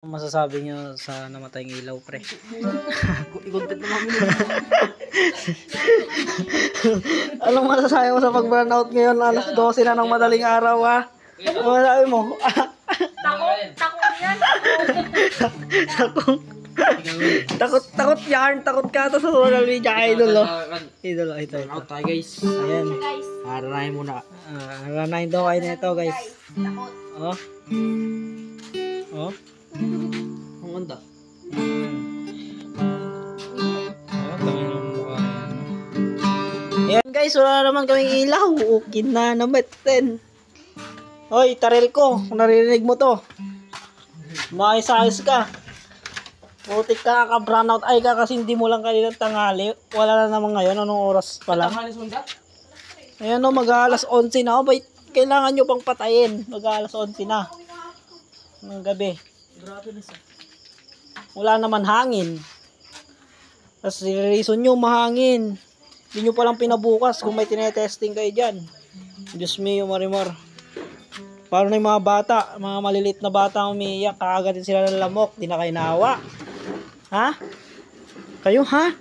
Ano masasabi nyo sa namatayang ilaw, pre? I-content naman mo. Anong masasabi mo sa pag-burnout ngayon? Alas 12 na ng madaling araw, ha? Ano masasabi mo? Takot yan. Takot yarn, takot ka to sa social media, idol, oh. Idol, ito. Out tayo guys. Ayan. Guys, Haranahin muna. Ranayin daw kayo nito, guys. takot. Oh. Oh. Ang ganda. Oh, dami ng mukha yan. Ayan, guys, wala naman kaming ilaw. Okay na naman. Hoy, Tarel ko, kung naririnig mo to. Maayos-ayos ka. Putik ka, ka-brownout eye ka kasi hindi mo lang kanina tanghali. Wala na naman ngayon. Anong oras pa lang? Tanghali sunda? Ayan o, mag-alas 11 na. Bay, kailangan nyo pang patayin. Mag-alas 11 na. Ng gabi. Grabe na siya. Wala naman hangin. Tapos reason nyo, mahangin. Hindi nyo palang pinabukas kung may tinetesting kayo dyan. Diyos mio, Marimar. Paano na yung mga bata, mga malilit na bata umiiyak, kakagatin sila ng lamok, di na kayo naawa. Ha? Kayo, ha?